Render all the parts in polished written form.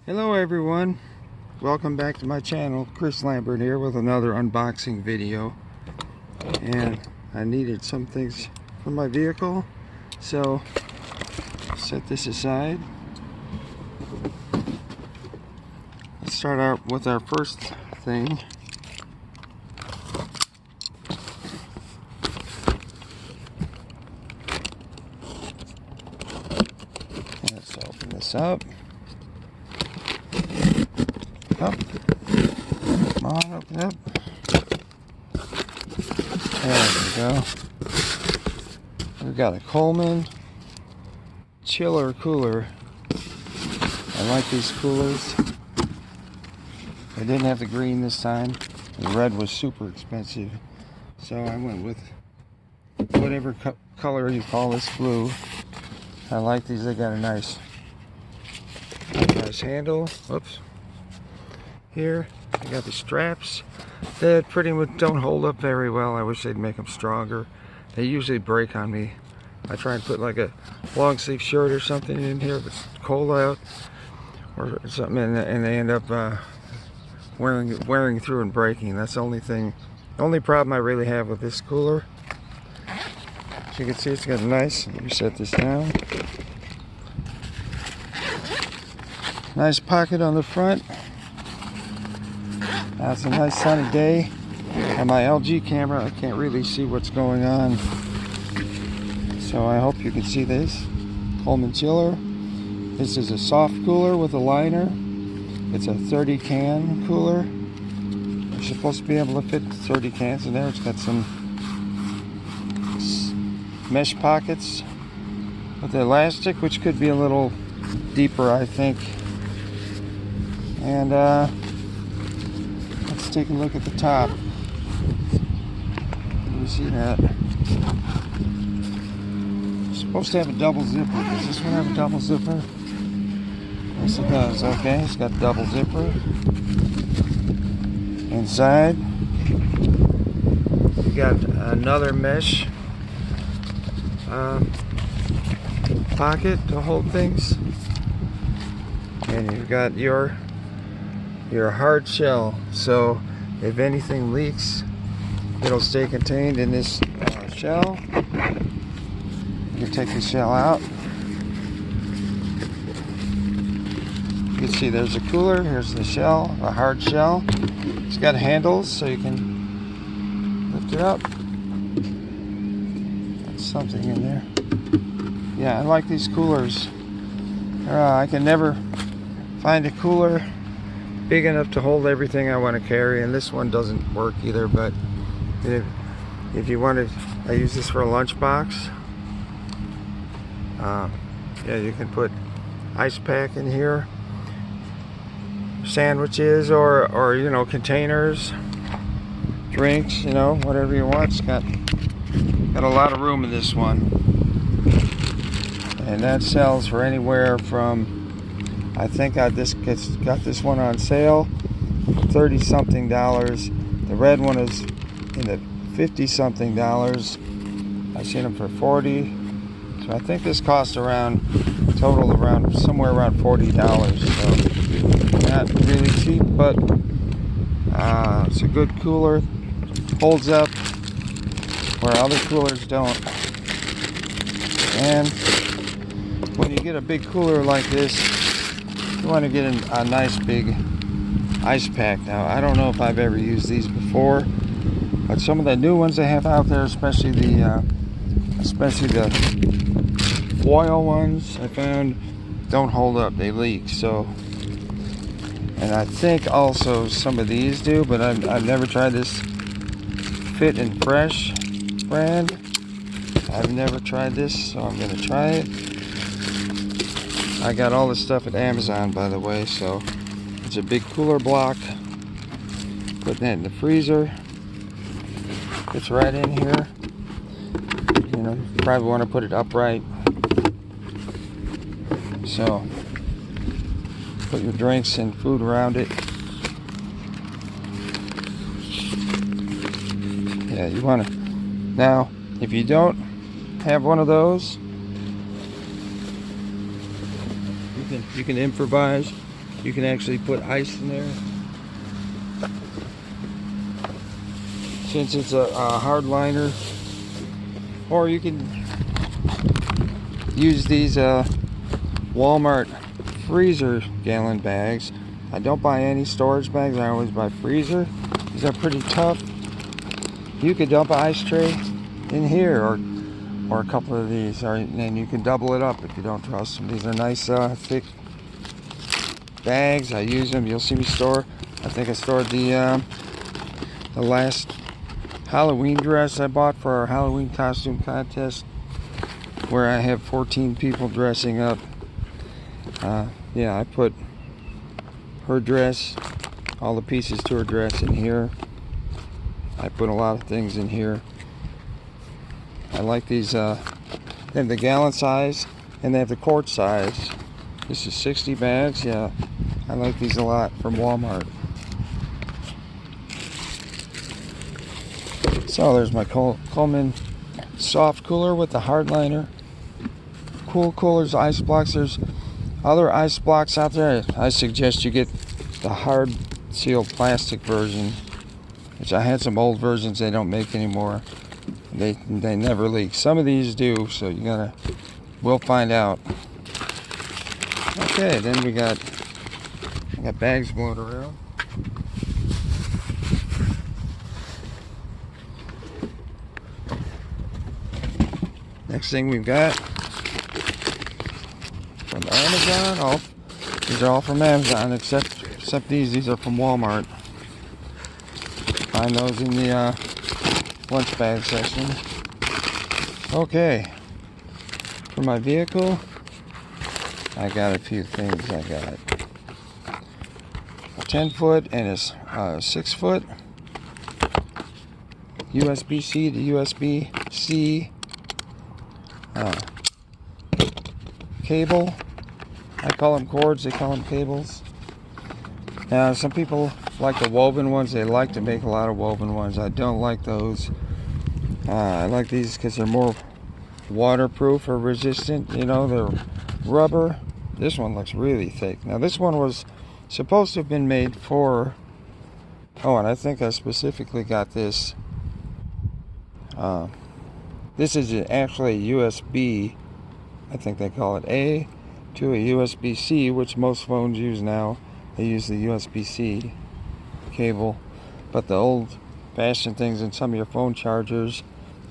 Hello everyone, welcome back to my channel. Chris Lambert here with another unboxing video, and I needed some things for my vehicle, so set this aside. Let's start out with our first thing. Let's open this up. Up. Come on, open up. There we go. We've got a Coleman chiller cooler. I like these coolers. I didn't have the green this time. The red was super expensive, so I went with whatever color you call this, blue. I like these. They got a nice handle. Oops. Here, I got the straps that pretty much don't hold up very well. I wish they'd make them stronger. They usually break on me. I try and put like a long sleeve shirt or something in here if it's cold out or something, and they end up wearing through and breaking. That's the only problem I really have with this cooler. As you can see, it's got a nice, let me set this down, nice pocket on the front. It's a nice sunny day. On my LG camera, I can't really see what's going on, so I hope you can see this. Coleman chiller. This is a soft cooler with a liner. It's a 30 can cooler. You're supposed to be able to fit 30 cans in there. It's got some mesh pockets with elastic, which could be a little deeper, I think. And let's take a look at the top. Can you see that? It's supposed to have a double zipper. Does this one have a double zipper? Yes, it does. Okay, it's got double zipper. Inside, you got another mesh pocket to hold things, and you've got your hard shell, so if anything leaks, it'll stay contained in this shell. You can take the shell out. You can see there's a cooler. Here's the shell, a hard shell. It's got handles so you can lift it up. That's something in there. Yeah, I like these coolers. I can never find a cooler big enough to hold everything I want to carry, and this one doesn't work either. But if you wanted, I use this for a lunchbox. Yeah, you can put ice pack in here, sandwiches, or you know, containers, drinks, you know, whatever you want. It's got a lot of room in this one, and that sells for anywhere from, I think I just got this one on sale, $30 something. The red one is in the $50 something. I've seen them for $40. So I think this cost total around somewhere around $40. So not really cheap, but it's a good cooler. Holds up where other coolers don't. And when you get a big cooler like this, you want to get a nice big ice pack. Now, I don't know if I've ever used these before, but some of the new ones they have out there, especially the foil ones, I found don't hold up. They leak. So, and I think also some of these do, but I've never tried this Fit and Fresh brand. I've never tried this, so I'm gonna try it. I got all this stuff at Amazon, by the way, so it's a big cooler block. Put that in the freezer. It's right in here. You know, you probably want to put it upright. So, put your drinks and food around it. Yeah, you want to. Now, if you don't have one of those, you can improvise You can actually put ice in there. Since it's a hard liner. Or you can use these Walmart freezer gallon bags. I don't buy any storage bags. I always buy freezer. These are pretty tough. You could dump an ice tray in here, or a couple of these, and you can double it up if you don't trust them. These are nice thick bags. I use them. You'll see me store. I think I stored the last Halloween dress I bought for our Halloween costume contest, where I have 14 people dressing up. Yeah, I put her dress, all the pieces to her dress in here. I put a lot of things in here. I like these. They have the gallon size and they have the quart size. This is 60 bags. Yeah, I like these a lot from Walmart. So there's my Coleman soft cooler with the hard liner. Cool coolers, ice blocks. There's other ice blocks out there. I suggest you get the hard sealed plastic version, which I had some old versions they don't make anymore. They never leak. Some of these do, so we'll find out. Okay, then I got bags blown around. Next thing we've got from Amazon. Oh, these are all from Amazon except these. These are from Walmart. Find those in the lunch bag section. Okay, for my vehicle, I got a few things. I got a 10-foot and a 6-foot USB-C to USB-C cable. I call them cords, they call them cables. Now, some people like the woven ones. They like to make a lot of woven ones. I don't like those. I like these because they're more waterproof or resistant. You know, they're rubber. This one looks really thick. Now, this one was supposed to have been made for... Oh, and I think I specifically got this. This is actually a USB, I think they call it A, to a USB-C, which most phones use now. They use the USB-C cable. But the old-fashioned things in some of your phone chargers,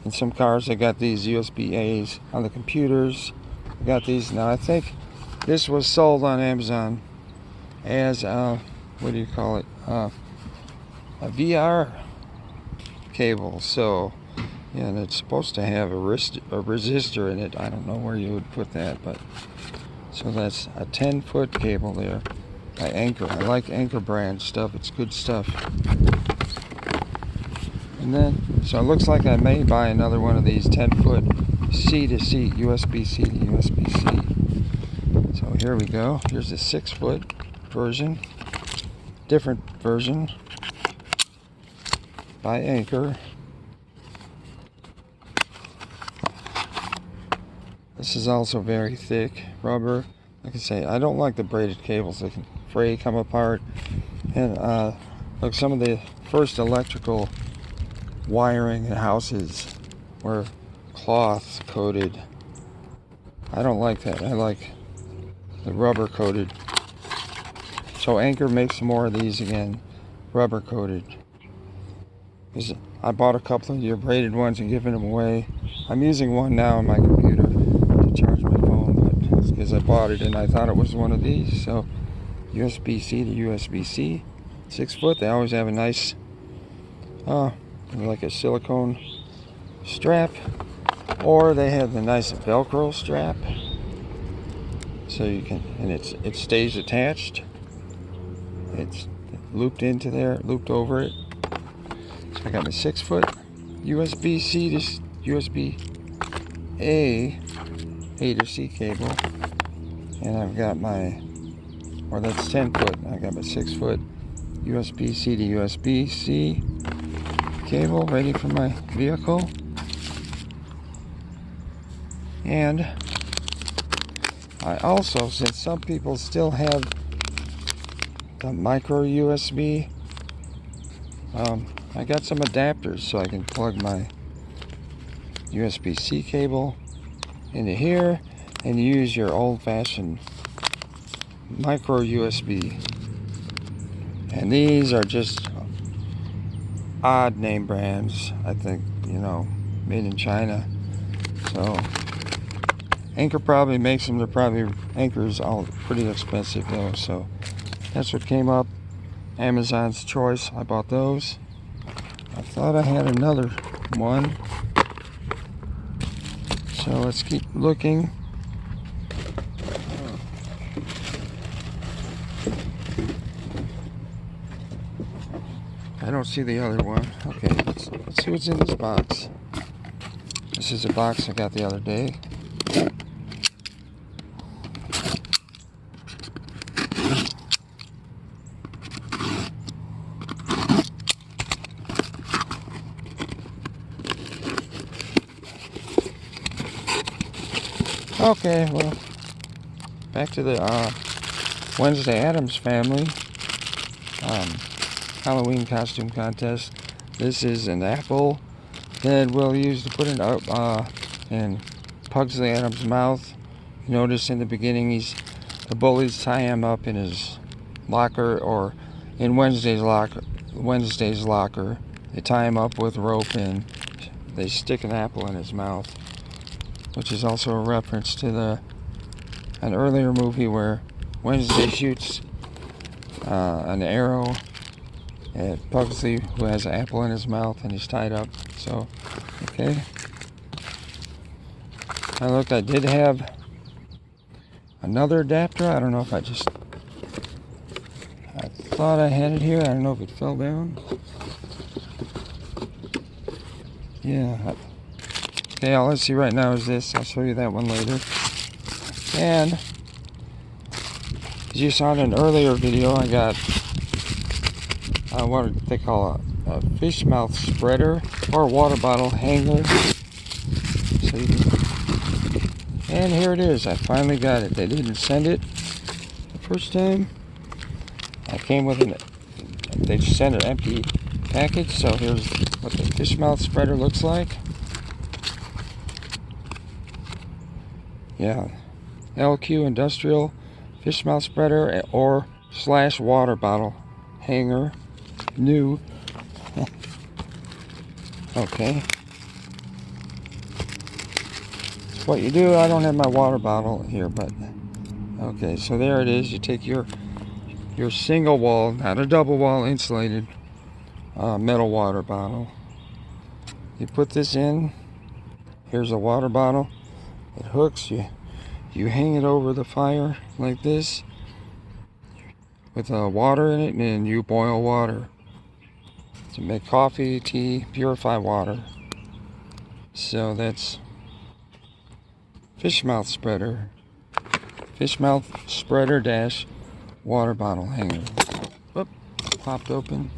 in some cars, they got these USB-As. On the computers, they got these. Now, I think this was sold on Amazon as, what do you call it? A VR cable. So... yeah, and it's supposed to have a resistor in it. I don't know where you would put that, but so that's a 10-foot cable there by Anker. I like Anker brand stuff. It's good stuff. And then, so it looks like I may buy another one of these 10-foot C to C, USB-C to USB-C. So here we go. Here's a 6-foot version, different version by Anker. This is also very thick rubber. Like I say, I don't like the braided cables. They can fray, come apart. And look, some of the first electrical wiring in houses were cloth coated. I don't like that. I like the rubber coated. So Anker makes some more of these again, rubber coated. I bought a couple of your braided ones and given them away. I'm using one now on my computer to charge my phone, but it's because I bought it and I thought it was one of these. So USB-C to USB-C, 6-foot. They always have a nice, like a silicone strap, or they have the nice Velcro strap, so you can, and it stays attached. It's looped into there, looped over it. So I got my 6-foot USB-C to USB-A to C cable, and I've got my, or that's 10-foot. I got my 6-foot USB-C to USB-C cable ready for my vehicle. And I also, since some people still have the micro USB. I got some adapters so I can plug my USB-C cable into here and use your old-fashioned micro USB. And these are just odd name brands, I think, you know, made in China. So Anker probably makes them. They're probably, Anker's all pretty expensive though. So that's what came up. Amazon's choice. I bought those. I thought I had another one. So let's keep looking. I don't see the other one. Okay, let's see what's in this box. This is a box I got the other day. Okay, well, back to the Wednesday Addams Family Halloween costume contest. This is an apple that we'll use to put it up in Pugsley Addams' mouth. You notice in the beginning the bullies tie him up in his locker, or in Wednesday's locker. They tie him up with rope and they stick an apple in his mouth, which is also a reference to an earlier movie where Wednesday shoots an arrow at Pugsley, who has an apple in his mouth and he's tied up. So, okay. Now look, I did have another adapter. I don't know if I thought I had it here. I don't know if it fell down. Yeah. Okay, all I see right now is this. I'll show you that one later. And as you saw in an earlier video, I got what they call a fish mouth spreader or a water bottle hanger. So you can, and here it is. I finally got it. They didn't send it the first time. I came with they just sent an empty package. So here's what the fish mouth spreader looks like. Yeah, LQ Industrial fish mouth spreader or / water bottle hanger. New. Okay. That's what you do. I don't have my water bottle here, but okay. So there it is. You take your single wall, not a double wall, insulated metal water bottle. You put this in. Here's a water bottle. It hooks. You hang it over the fire like this with water in it, and you boil water to make coffee, tea, purify water. So that's fish mouth spreader dash water bottle hanger. Oop, popped open.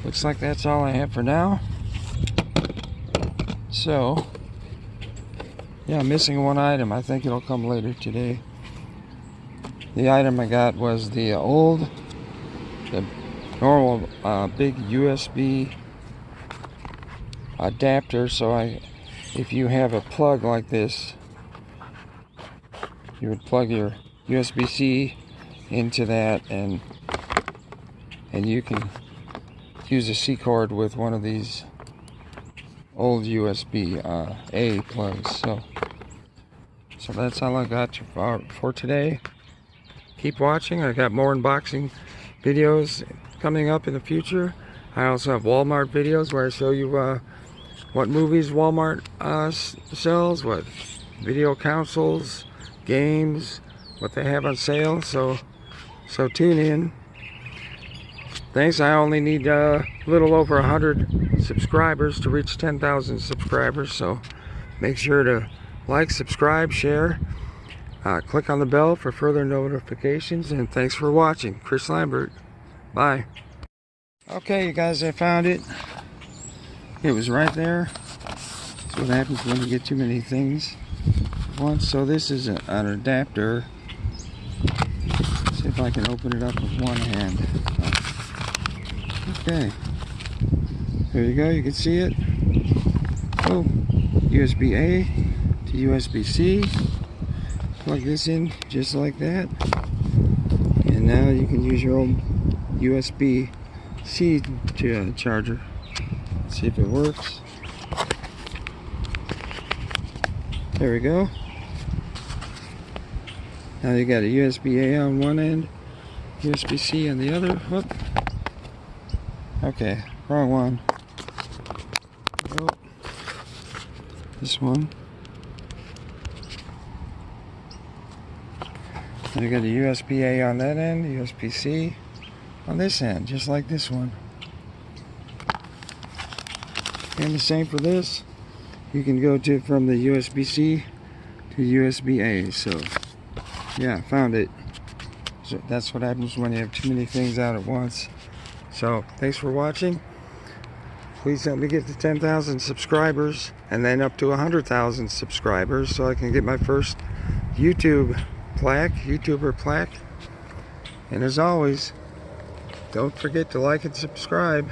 Looks like that's all I have for now. So yeah, I'm missing one item. I think it'll come later today. The item I got was the normal big USB adapter. So if you have a plug like this, you would plug your USB-C into that, and you can use a C cord with one of these old USB A plugs. So that's all I got for today. Keep watching. I got more unboxing videos coming up in the future. I also have Walmart videos where I show you what movies Walmart sells, what video consoles, games, what they have on sale. So tune in. Thanks. I only need a little over 100 subscribers to reach 10,000 subscribers. So make sure to like, subscribe, share. Click on the bell for further notifications, and thanks for watching. Chris Lambert. Bye. Okay, you guys, I found it. It was right there. That's what happens when you get too many things at once. So this is an adapter see if I can open it up with one hand. Okay. There you go. You can see it. Oh, USB-A to USB-C. Plug this in just like that. And now you can use your own USB-C charger. Let's see if it works. There we go. Now you got a USB-A on one end, USB-C on the other. Whoop. Okay, wrong one. Oh. This one. Now you got a USB-A on that end, USB-C on this end, just like this one. And the same for this. You can go to from the USB-C to USB-A. So yeah, found it. So that's what happens when you have too many things out at once. So thanks for watching. Please help me get to 10,000 subscribers and then up to 100,000 subscribers so I can get my first YouTuber plaque. And as always, don't forget to like and subscribe.